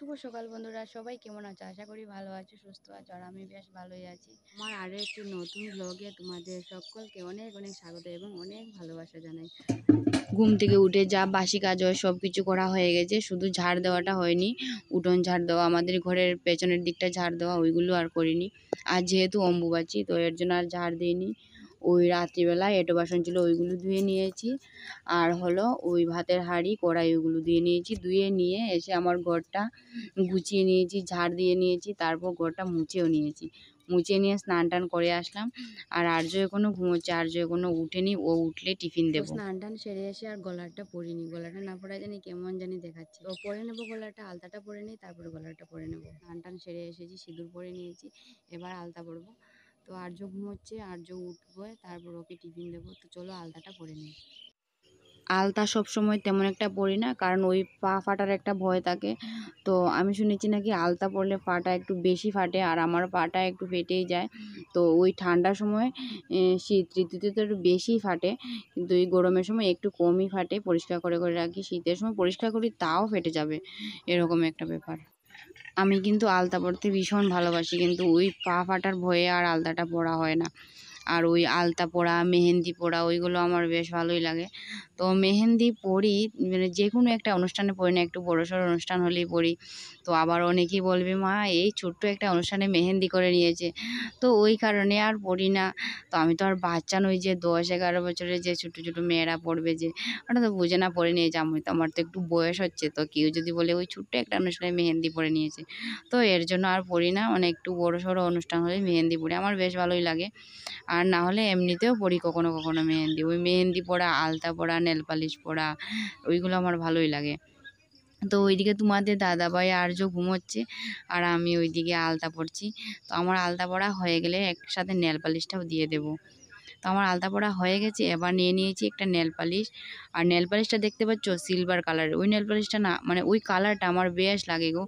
শুভ সকাল বন্ধুরা, সবাই কেমন আছো? আশা করি ভালো আছো, সুস্থ আছো। আর আমি বেশ ভালোই আছি। আমার আরও একটি নতুন ব্লগে তোমাদের সকলকে অনেক অনেক স্বাগত এবং অনেক ভালোবাসা জানাই। ঘুম থেকে উঠে যা বাসি কাজ হয় সব কিছু করা হয়ে গেছে, শুধু ঝাড় দেওয়াটা হয়নি। উঠোন ঝাড় দেওয়া, আমাদের ঘরের পেছনের দিকটা ঝাড় দেওয়া, ওইগুলো আর করিনি। আর যেহেতু অম্বুবাচী, তো এর জন্য আর ঝাড় দিইনি। ওই রাত্রিবেলায় এঁটো বাসন ছিল, ওইগুলো ধুয়ে নিয়েছি। আর হলো ওই ভাতের হাঁড়ি কড়াই, ওইগুলো ধুয়ে নিয়েছি। ধুয়ে নিয়ে এসে আমার ঘরটা গুছিয়ে নিয়েছি, ঝাড় দিয়ে নিয়েছি, তারপর ঘরটা মুছেও নিয়েছি। মুছে নিয়ে স্নান টান করে আসলাম। আর আর্য এখনো ঘুমোচ্ছে, আর্য এখনো উঠেনি, ও উঠলে টিফিন দেবো। স্নান টান সেরে এসে আর গলাটা পরিনি, গলাটা না পরা জানি কেমন জানি দেখাচ্ছে। তো পরে নেবো গলাটা, আলতাটা পরে নিই, তারপরে গলাটা পরে নেবো। স্নান টান সেরে এসেছি, সিঁদুর পরে নিয়েছি, এবার আলতা পরবো। তো আর্য ঘুমোচ্ছে, আর্য উঠবে, তারপর ওকে টিফিন দেবো। তো চলো আলতাটা পরে নিই। আলতা সব সময় তেমন একটা পরি না, কারণ ওই পা ফাটার একটা ভয় থাকে। তো আমি শুনেছি নাকি আলতা পরলে পাটা একটু বেশি ফাটে, আর আমার পাটা একটু ফেটেই যায়। তো ওই ঠান্ডার সময় শীত ঋতুতে তো একটু বেশিই ফাটে, কিন্তু এই গরমের সময় একটু কমই ফাটে। পরিষ্কার করে করে রাখি, শীতের সময় পরিষ্কার করি তাও ফেটে যাবে, এরকম একটা ব্যাপার। আমি কিন্তু আলতা পরতে ভীষণ ভালোবাসি, কিন্তু ওই পা ফাটার ভয়ে আর আলতাটা পরা হয় না। আর ওই আলতা পরা, মেহেন্দি পরা, ওইগুলো আমার বেশ ভালোই লাগে। তো মেহেন্দি পরি, মানে যে কোনো একটা অনুষ্ঠানে পরি না, একটু বড়সড় অনুষ্ঠান হলেই পরি। তো আবার অনেকেই বলবে, মা এই ছোট্ট একটা অনুষ্ঠানে মেহেন্দি করে নিয়েছে, তো ওই কারণে আর পরি না। তো আমি তো আর বাচ্চা নই যে 10-11 বছরের যে ছোটো ছোটো মেয়েরা পড়বে, যে ওটা তো বুঝে না পরে নিয়েছে। আমি তো, আমার তো একটু বয়স হচ্ছে, তো কেউ যদি বলে ওই ছোট্ট একটা অনুষ্ঠানে মেহেন্দি পরে নিয়েছে, তো এর জন্য আর পরি না। মানে একটু বড়সড় অনুষ্ঠান হলে মেহেন্দি পরি, আমার বেশ ভালোই লাগে। আর না হলে এমনিতেও পরি কখনো কখনো মেহেন্দি। ওই মেহেন্দি পরা, আলতা পরা, নেল পালিশ পরা, ওইগুলো আমার ভালোই লাগে। তো ওইদিকে তোমাদের দাদাভাই আর্য ঘুমোচ্ছে, আর আমি ওইদিকে আলতা পরছি। তো আমার আলতা পরা হয়ে গেলে একসাথে নেল পালিশটাও দিয়ে দেবো। তো আমার আলতা পরা হয়ে গেছে, এবার নিয়ে নিয়েছি একটা নেল পালিশ। আর নেল পালিশটা দেখতে পাচ্ছ সিলভার কালারের। ওই নেল পালিশটা না, মানে ওই কালারটা আমার বেশ লাগে গো।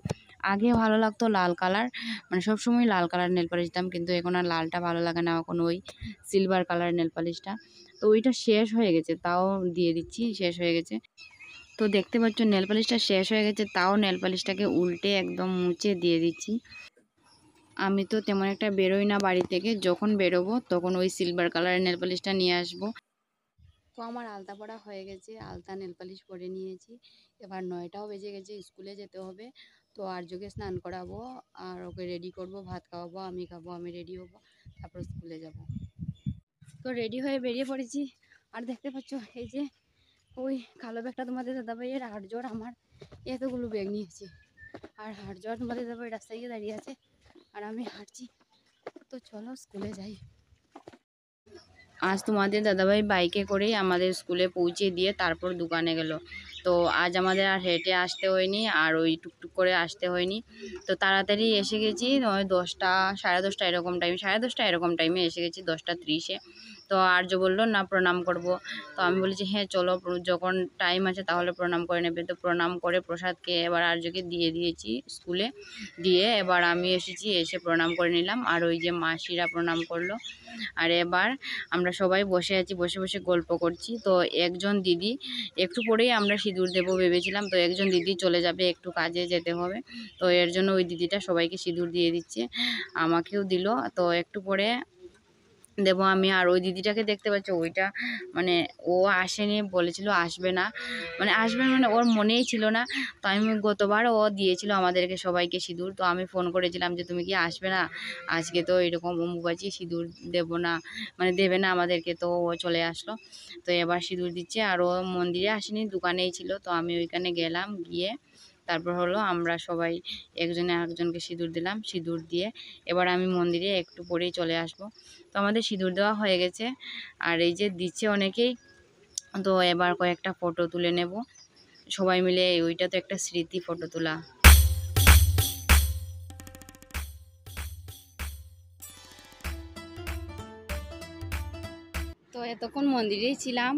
আগে ভালো লাগতো লাল কালার, মানে সবসময় লাল কালার নেল পালিশ দিতাম, কিন্তু এখন আর লালটা ভালো লাগে না, এখন ওই সিলভার কালারের নেল পালিশটা। তো ওইটা শেষ হয়ে গেছে, তাও দিয়ে দিচ্ছি, শেষ হয়ে গেছে। তো দেখতে পাচ্ছ নেল পালিশটা শেষ হয়ে গেছে, তাও নেল পালিশটাকে উল্টে একদম মুছে দিয়ে দিচ্ছি। আমি তো তেমন একটা বেরোই না বাড়ি থেকে, যখন বেরোবো তখন ওই সিলভার কালারের নেল পালিশটা নিয়ে আসবো। তো আমার আলতা পড়া হয়ে গেছে, আলতা নেল পালিশ পরে নিয়েছি। এবার 9টাও বেজে গেছে, স্কুলে যেতে হবে। তো আর্যকে স্নান করাবো, আর ওকে রেডি করব, ভাত খাওয়াবো, আমি খাবো, আমি রেডি হবো, তারপর স্কুলে যাব। তো রেডি হয়ে বেরিয়ে পড়েছি। আর দেখতে পাচ্ছ এই যে ওই কালো ব্যাগটা তোমাদের দাদাভাইয়ের, আর্যর আমার এতগুলো ব্যাগ নিয়েছি। আর আর্য আর তোমাদের দাদাভাই রাস্তায় গিয়ে দাঁড়িয়ে আছে, আর আমি হাঁটছি। তো চলো স্কুলে যাই। আজ তোমাদের দাদাভাই বাইকে করেই আমাদের স্কুলে পৌঁছে দিয়ে তারপর দোকানে গেল। তো আজ আমাদের আর হেঁটে আসতে হয়নি, আর ওই টুকটুক করে আসতে হয়নি। তো তাড়াতাড়ি এসে গেছি, ওই 10টা 10:30 এরকম টাইম, 10:30 এরকম টাইমে এসে গেছি, 10টা 30-এ। তো আর্য বললো না প্রণাম করব। তো আমি বলেছি হ্যাঁ চলো, যখন টাইম আছে তাহলে প্রণাম করে নেবে। তো প্রণাম করে প্রসাদ খেয়ে এবার আর্যকে দিয়ে দিয়েছি স্কুলে। দিয়ে এবার আমি এসেছি, এসে প্রণাম করে নিলাম, আর ওই যে মাসিরা প্রণাম করলো। আর এবার আমরা সবাই বসে আছি, বসে বসে গল্প করছি। তো একজন দিদি, একটু পরেই আমরা সিঁদুর দেবো ভেবেছিলাম, তো একজন দিদি চলে যাবে, একটু কাজে যেতে হবে। তো এর জন্য ওই দিদিটা সবাইকে সিঁদুর দিয়ে দিচ্ছে, আমাকেও দিল। তো একটু পরে দেবো আমি। আর ওই দিদিটাকে দেখতে পাচ্ছ, ওইটা মানে ও আসেনি, বলেছিল আসবে না, মানে আসবে মানে ওর মনেই ছিল না। তো আমি, গতবার ও দিয়েছিল আমাদেরকে সবাইকে সিঁদুর, তো আমি ফোন করেছিলাম যে তুমি কি আসবে না, আজকে তো এরকম অম্বুবাচী, সিঁদুর দেব না, মানে দেবে না আমাদেরকে। তো ও চলে আসলো, তো এবার সিঁদুর দিচ্ছে। আর ও মন্দিরে আসেনি, দোকানেই ছিল। তো আমি ওইখানে গেলাম, গিয়ে তারপর হলো আমরা সবাই একজনে আরেকজনকে সিঁদুর দিলাম। সিঁদুর দিয়ে এবার আমি মন্দিরে একটু পরেই চলে আসবো। তো আমাদের সিঁদুর দেওয়া হয়ে গেছে, আর এই যে দিচ্ছে অনেকেই। তো এবার কয়েকটা ফটো তুলে নেব সবাই মিলে, ওইটা তো একটা স্মৃতি, ফটো তোলা। তো এতক্ষণ মন্দিরেই ছিলাম।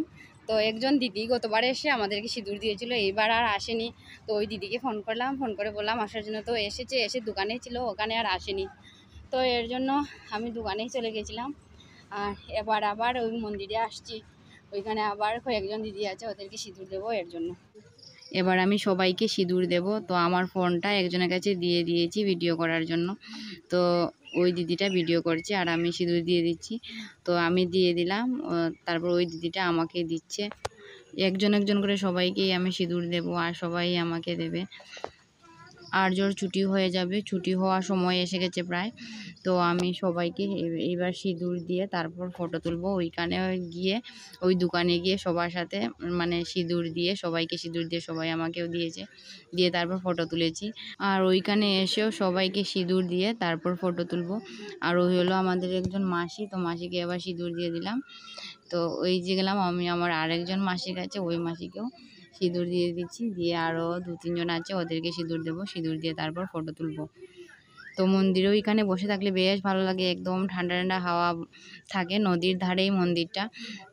তো একজন দিদি গতবার এসে আমাদেরকে সিঁদুর দিয়েছিল, এইবার আর আসেনি। তো ওই দিদিকে ফোন করলাম, ফোন করে বললাম আসার জন্য। তো এসেছে, এসে দোকানেই ছিল, ওখানে আর আসেনি। তো এর জন্য আমি দোকানেই চলে গেছিলাম। আর এবার আবার ওই মন্দিরে আসছি, ওইখানে আবার কয়েকজন দিদি আছে, ওদেরকে সিঁদুর দেবো, এর জন্য। এবার আমি সবাইকে সিঁদুর দেব। তো আমার ফোনটা একজনের কাছে দিয়ে দিয়েছি ভিডিও করার জন্য। তো ওই দিদিটা ভিডিও করছে আর আমি সিঁদুর দিয়ে দিচ্ছি। তো আমি দিয়ে দিলাম, তারপর ওই দিদিটা আমাকে দিচ্ছে। একজন একজন করে সবাইকেই আমি সিঁদুর দেব আর সবাই আমাকে দেবে। আর্যর ছুটি হয়ে যাবে, ছুটি হওয়ার সময় এসে গেছে প্রায়। তো আমি সবাইকে এইবার সিঁদুর দিয়ে তারপর ফটো তুলবো। ওইখানে গিয়ে ওই দোকানে গিয়ে সবার সাথে মানে সিঁদুর দিয়ে সবাইকে সিঁদুর দিয়ে সবাই আমাকেও দিয়েছে, দিয়ে তারপর ফটো তুলেছি। আর ওইখানে এসেও সবাইকে সিঁদুর দিয়ে তারপর ফটো তুলবো। আর ওই হলো আমাদের একজন মাসি, তো মাসিকে এবার সিঁদুর দিয়ে দিলাম। তো ওই যে গেলাম আমি আমার আরেকজন মাসির কাছে, ওই মাসিকেও সিঁদুর দিয়ে দিচ্ছি, দিয়ে আরও 2-3 জন আছে ওদেরকে সিঁদুর দেবো, সিঁদুর দিয়ে তারপর ফটো তুলবো। তো মন্দিরেও এখানে বসে থাকলে বেশ ভালো লাগে, একদম ঠান্ডা ঠান্ডা হাওয়া থাকে, নদীর ধারেই মন্দিরটা,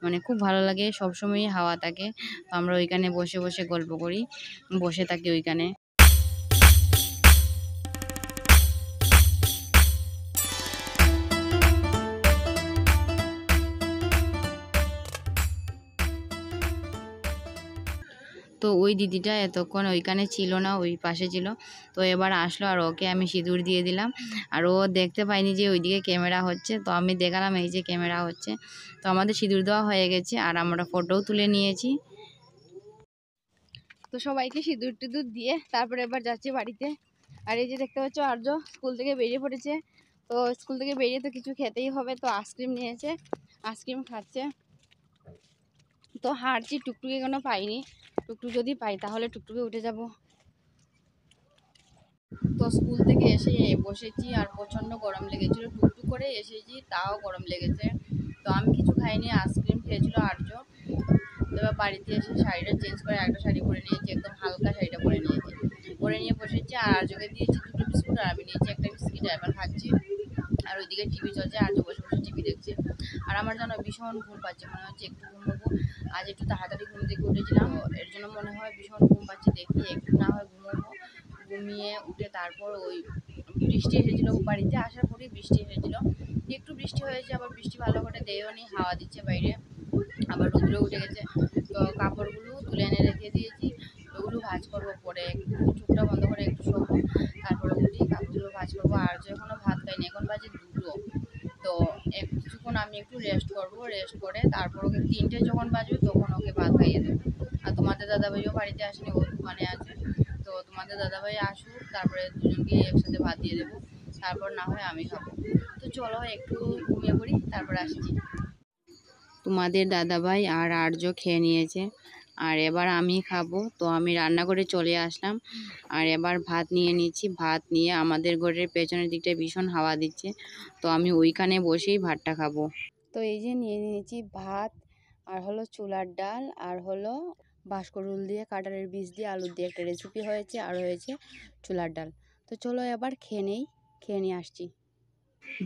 মানে খুব ভালো লাগে, সবসময়ই হাওয়া থাকে। তো আমরা ওইখানে বসে বসে গল্প করি, বসে থাকি ওইখানে। তো ওই দিদিটা এতক্ষণ ওইখানে ছিল না, ওই পাশে ছিল। তো এবার আসলো আর ওকে আমি সিঁদুর দিয়ে দিলাম। আর ও দেখতে পাইনি যে ওইদিকে ক্যামেরা হচ্ছে, তো আমি দেখালাম এই যে ক্যামেরা হচ্ছে। তো আমাদের সিঁদুর দেওয়া হয়ে গেছে আর আমরা ফটোও তুলে নিয়েছি। তো সবাইকে সিঁদুর টিঁদুর দিয়ে তারপরে এবার যাচ্ছি বাড়িতে। আর এই যে দেখতে পাচ্ছ আর্য স্কুল থেকে বেরিয়ে পড়েছে। তো স্কুল থেকে বেরিয়ে তো কিছু খেতেই হবে, তো আইসক্রিম নিয়েছে, আইসক্রিম খাচ্ছে। তো হাঁটছি, টুকটুকি কোনো পাইনি, টুকটুক যদি পাই তাহলে টুকটুকে উঠে যাব। তো স্কুল থেকে এসে বসেছি আর প্রচণ্ড গরম লেগেছিলো, টুকটুক করে এসেছি তাও গরম লেগেছে। তো আমি কিছু খাইনি, আইসক্রিম খেয়েছিল আর্য। তো এবার বাড়িতে এসে শাড়িটা চেঞ্জ করে একটা শাড়ি পরে নিয়েছি, একদম হালকা শাড়িটা পরে নিয়েছি, পরে নিয়ে বসেছি। আর আর্যকে দিয়েছি 2টো বিস্কুট আর আমি নিয়েছি একটা বিস্কিট, এবার খাচ্ছি। আর ওইদিকে টিভি চলছে, আর্য বসে বসে টিভি দেখছে। আর আমার যেন ভীষণ ঘুম পাচ্ছে, মনে হচ্ছে একটু ঘুমোবো। আজ একটু তাড়াতাড়ি ঘুম থেকে উঠেছিলাম, এর জন্য মনে হয় ভীষণ ঘুম পাচ্ছে, দেখি একটু না হয় ঘুমোবো। ঘুমিয়ে উঠে তারপর ওই বৃষ্টি এসেছিলো, বাড়িতে আসার পরেই বৃষ্টি এসেছিলো, একটু বৃষ্টি হয়েছে, আবার বৃষ্টি ভালো করে দেয়ও নি, হাওয়া দিচ্ছে বাইরে, আবার রৌদ্র উঠে গেছে। তো কাপড়গুলো তুলে এনে রেখে দিয়েছি, ওগুলো ভাঁজ করবো পরে, একটু চোখটা বন্ধ করে একটু শোবো, তারপরে উঠি কাপড়গুলো ভাঁজ করবো। আর এখনও ভাত খাইনি, এখন বাজে 2টো। তো কিছুক্ষণ আমি একটু রেস্ট করবো, রেস্ট করে তারপর ওকে 3টে যখন বাজবে তখন ওকে ভাত খাইয়ে দেবো। আর তোমাদের দাদাভাইও বাড়িতে আসেনি, ও দোকানে আছে। তো তোমাদের দাদাভাই আসুক, তারপরে দুজনকে একসাথে ভাত দিয়ে দেবো, তারপর না হয় আমি খাবো। তো চলো একটু ঘুমিয়ে পড়ি, তারপর আসছি। তোমাদের দাদাভাই আর আর্য খেয়ে নিয়েছে, আর এবার আমি খাবো। তো আমি রান্না করে চলে আসলাম, আর এবার ভাত নিয়ে নিচ্ছি। ভাত নিয়ে আমাদের ঘরের পেছনের দিকটা ভীষণ হাওয়া দিচ্ছে, তো আমি ওইখানে বসেই ভাতটা খাবো। তো এই যে নিয়ে নিয়েছি ভাত, আর হলো ছোলার ডাল, আর হলো বাঁশকরুল দিয়ে কাঁঠালের বীজ দিয়ে আলু দিয়ে একটা রেসিপি হয়েছে, আর হয়েছে ছোলার ডাল। তো চলো এবার খেয়ে নেই, খেয়ে নিয়ে আসছি।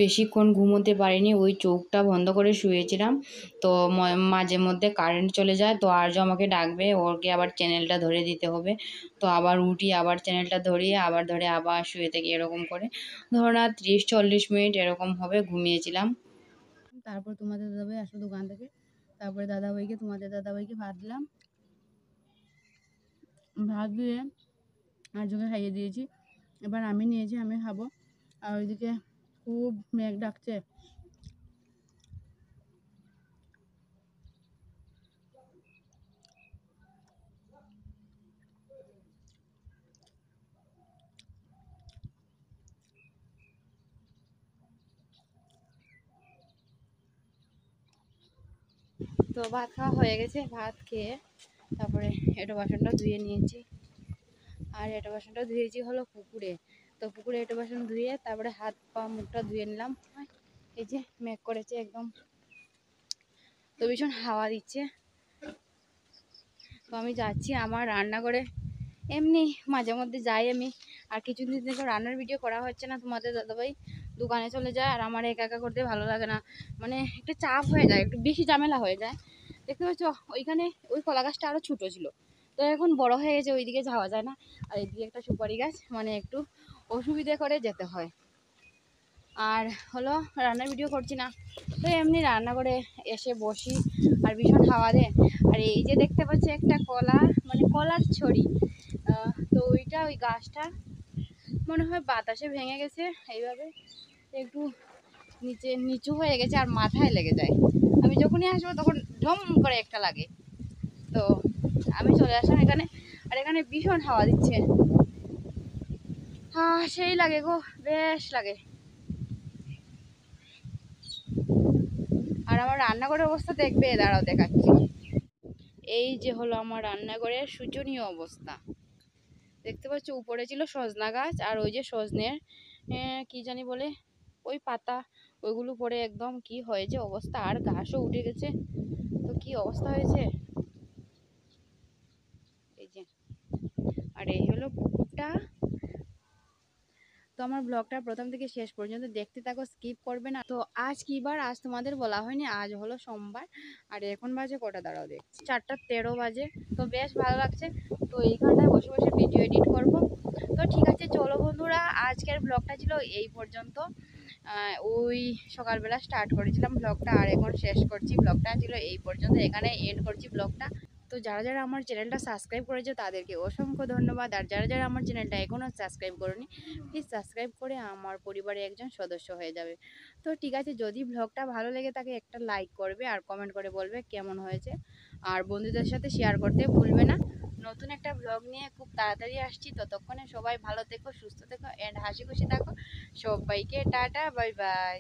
বেশিক্ষণ ঘুমোতে পারিনি, ওই চোখটা বন্ধ করে শুয়েছিলাম। তো মাঝে মধ্যে কারেন্ট চলে যায়, তো আর্য আমাকে ডাকবে, ওকে আবার চ্যানেলটা ধরে দিতে হবে। তো আবার উঠি, আবার চ্যানেলটা ধরিয়ে আবার ধরে আবার শুয়ে থেকে, এরকম করে ধরো না 30-40 মিনিট এরকম হবে ঘুমিয়েছিলাম। তারপর তোমাদের দাদাভাই আসলো দোকান থেকে, তারপরে তোমাদের দাদাভাইকে ভাত দিলাম, ভাত দিয়ে আর্যকে খাইয়ে দিয়েছি। এবার আমি নিয়েছি, আমি খাবো। আর ওইদিকে খুব মেঘ ডাকছে। তো ভাত খাওয়া হয়ে গেছে, ভাত খেয়ে তারপরে এটা বাসনটা ধুয়ে নিয়েছি। আর এটা বাসনটা ধুয়েছি হলো পুকুরে। তো পুকুরে এটা বাসন ধুয়ে তারপরে হাত পা মুখটা ধুয়ে নিলাম। এই যে মেঘ করেছে একদম, তো ভীষণ হাওয়া দিচ্ছে। তো আমি যাচ্ছি আমার রান্নাঘরে, এমনি মাঝে মধ্যে যাই আমি। আর কিছুদিন থেকে রান্নার ভিডিও করা হচ্ছে না, তোমাদের দাদাভাই দোকানে চলে যায়, আর আমার একা একা করতে ভালো লাগে না, মানে একটু চাপ হয়ে যায়, একটু বেশি ঝামেলা হয়ে যায়। দেখতে পাচ্ছ ওইখানে ওই কলা গাছটা আরও ছোটো ছিল, তো এখন বড় হয়ে গেছে, ওইদিকে যাওয়া যায় না। আর এইদিকে একটা সুপারি গাছ, মানে একটু অসুবিধে করে যেতে হয়। আর হলো রান্নার ভিডিও করছি না, তো এমনি রান্না করে এসে বসি, আর ভীষণ হাওয়া দেয়। আর এই যে দেখতে পাচ্ছি একটা কলা, মানে মানে কলার ছড়ি। তো ওইটা ওই গাছটা মনে হয় বাতাসে ভেঙে গেছে এইভাবে, একটু নিচু হয়ে গেছে আর মাথায় লেগে যায়। আমি যখনই আসবো তখন ঢম করে একটা লাগে। তো আমি চলে আসলাম এখানে, আর এখানে ভীষণ হাওয়া দিচ্ছে। সেই লাগে গো, বেশ লাগে। আর আমার রান্নাঘরের অবস্থা দেখবে, দাঁড়াও দেখাচ্ছি। এই যে হলো আমার রান্নাঘরের শোচনীয় অবস্থা। দেখতে পাচ্ছ উপরে ছিল সজনা গাছ, আর ওই যে সজনের কি জানি বলে ওই পাতা, ওইগুলো পরে একদম কি হয়েছে অবস্থা, আর ঘাসও উঠে গেছে। তো কি অবস্থা হয়েছে এই যে। আর এই হলো পুকুরটা। তো আমার ব্লগটা প্রথম থেকে শেষ পর্যন্ত দেখতে থাকো, স্কিপ করবে না। তো আজ কি বার, আজ তোমাদের বলা হয়নি, আজ হলো সোমবার। আর এখন বাজে কটা, দাঁড়াও দেখছি, 4:13 বাজে। তো বেশ ভালো লাগছে। তো এইখানটায় বসে বসে ভিডিও এডিট করব। তো ঠিক আছে চলো বন্ধুরা, আজকের ব্লগটা ছিল এই পর্যন্ত। ওই সকালবেলা স্টার্ট করেছিলাম ব্লগটা, আর এখন শেষ করছি। ব্লগটা ছিল এই পর্যন্ত, এখানে এন্ড করছি ব্লগটা। তো যারা যারা আমার চ্যানেলটা সাবস্ক্রাইব করেছে তাদেরকে অসংখ্য ধন্যবাদ। আর যারা যারা আমার চ্যানেলটা এখনও সাবস্ক্রাইব করনি, প্লিজ সাবস্ক্রাইব করে আমার পরিবারে একজন সদস্য হয়ে যাবে। তো ঠিক আছে, যদি ব্লগটা ভালো লেগে থাকে একটা লাইক করবে আর কমেন্ট করে বলবে কেমন হয়েছে। আর বন্ধুদের সাথে শেয়ার করতে ভুলবে না। নতুন একটা ব্লগ নিয়ে খুব তাড়াতাড়ি আসছি। ততক্ষণে সবাই ভালো থেকো, সুস্থ থেকো, অ্যান্ড হাসি খুশি থাকো। সবাইকে টাটা, বাই বাই।